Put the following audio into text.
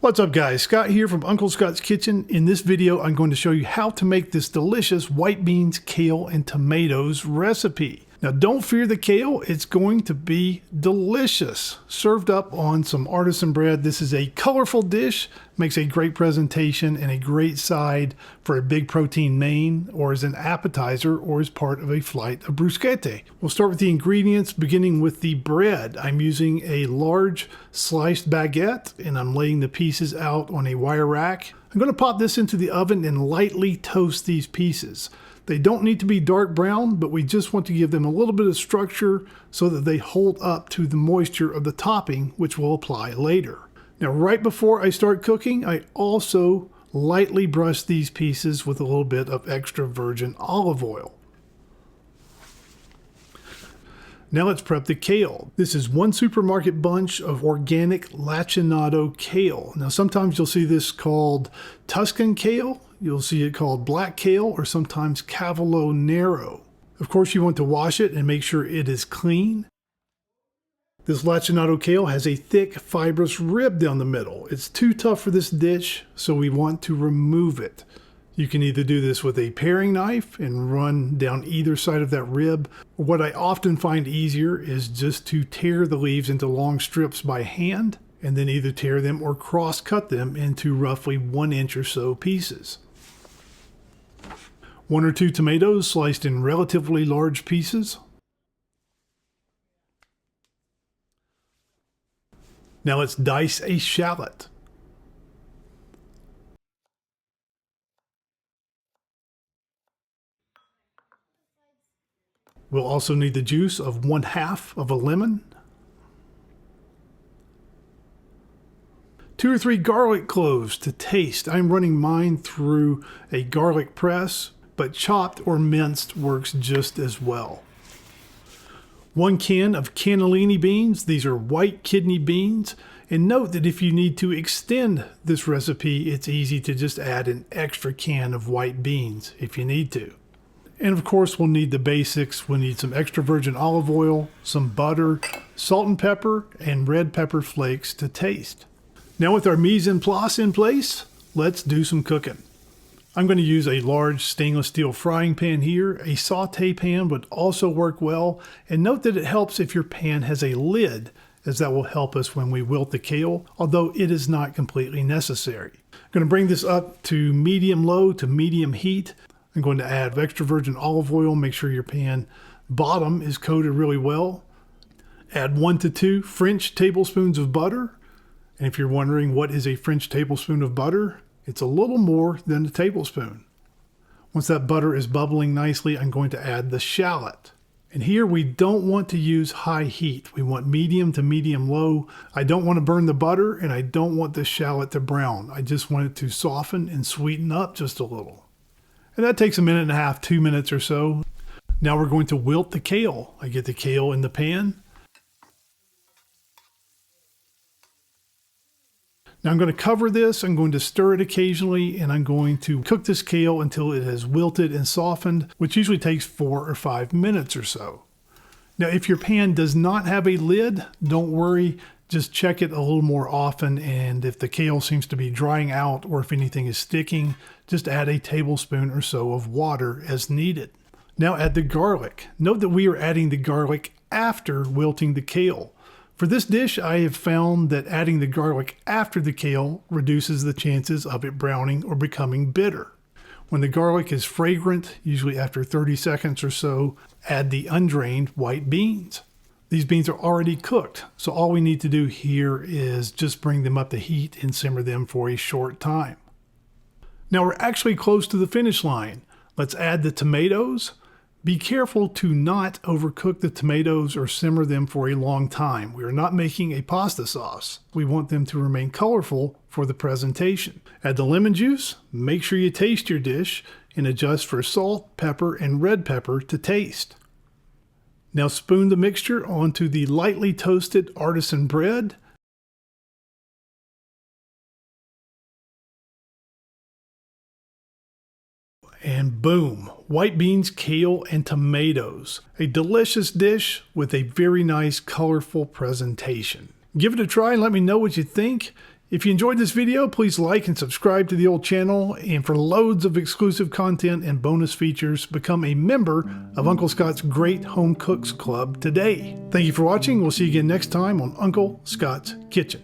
What's up guys, Scott here from Uncle Scott's Kitchen. In this video, I'm going to show you how to make this delicious white beans, kale, and tomatoes recipe. Now don't fear the kale, it's going to be delicious. Served up on some artisan bread, this is a colorful dish, makes a great presentation and a great side for a big protein main, or as an appetizer, or as part of a flight of bruschetta. We'll start with the ingredients, beginning with the bread. I'm using a large sliced baguette and I'm laying the pieces out on a wire rack. I'm going to pop this into the oven and lightly toast these pieces. They don't need to be dark brown, but we just want to give them a little bit of structure so that they hold up to the moisture of the topping, which we'll apply later. Now, right before I start cooking, I also lightly brush these pieces with a little bit of extra virgin olive oil. Now let's prep the kale. This is one supermarket bunch of organic lacinato kale. Now sometimes you'll see this called Tuscan kale. You'll see it called black kale or sometimes cavolo nero. Of course you want to wash it and make sure it is clean. This lacinato kale has a thick fibrous rib down the middle. It's too tough for this dish, so we want to remove it. You can either do this with a paring knife and run down either side of that rib. Or what I often find easier is just to tear the leaves into long strips by hand and then either tear them or cross cut them into roughly 1 inch or so pieces. 1 or 2 tomatoes sliced in relatively large pieces. Now let's dice a shallot. We'll also need the juice of 1/2 of a lemon, 2 or 3 garlic cloves to taste. I'm running mine through a garlic press, but chopped or minced works just as well. 1 can of cannellini beans. These are white kidney beans. And note that if you need to extend this recipe, it's easy to just add an extra can of white beans if you need to. And of course, we'll need the basics. We'll need some extra virgin olive oil, some butter, salt and pepper, and red pepper flakes to taste. Now with our mise en place in place, let's do some cooking. I'm going to use a large stainless steel frying pan here. A saute pan would also work well. And note that it helps if your pan has a lid, as that will help us when we wilt the kale, although it is not completely necessary. I'm going to bring this up to medium-low to medium heat. I'm going to add extra virgin olive oil. Make sure your pan bottom is coated really well. Add 1 to 2 French tablespoons of butter. And if you're wondering what is a French tablespoon of butter, it's a little more than a tablespoon. Once that butter is bubbling nicely, I'm going to add the shallot. And here we don't want to use high heat. We want medium to medium low. I don't want to burn the butter and I don't want the shallot to brown. I just want it to soften and sweeten up just a little. And that takes 1.5 minutes, 2 minutes or so. Now we're going to wilt the kale. I get the kale in the pan. Now I'm going to cover this, I'm going to stir it occasionally, and I'm going to cook this kale until it has wilted and softened, which usually takes 4 or 5 minutes or so. Now if your pan does not have a lid, don't worry, just check it a little more often, and if the kale seems to be drying out or if anything is sticking, just add a tablespoon or so of water as needed. Now add the garlic. Note that we are adding the garlic after wilting the kale. For this dish, I have found that adding the garlic after the kale reduces the chances of it browning or becoming bitter. When the garlic is fragrant, usually after 30 seconds or so, add the undrained white beans. These beans are already cooked, so all we need to do here is just bring them up to heat and simmer them for a short time. Now we're actually close to the finish line. Let's add the tomatoes. Be careful to not overcook the tomatoes or simmer them for a long time. We are not making a pasta sauce. We want them to remain colorful for the presentation. Add the lemon juice. Make sure you taste your dish and adjust for salt, pepper, and red pepper to taste. Now spoon the mixture onto the lightly toasted artisan bread. And boom, white beans, kale, and tomatoes. A delicious dish with a very nice, colorful presentation. Give it a try and let me know what you think. If you enjoyed this video, please like and subscribe to the old channel. And for loads of exclusive content and bonus features, become a member of Uncle Scott's Great Home Cooks Club today. Thank you for watching. We'll see you again next time on Uncle Scott's Kitchen.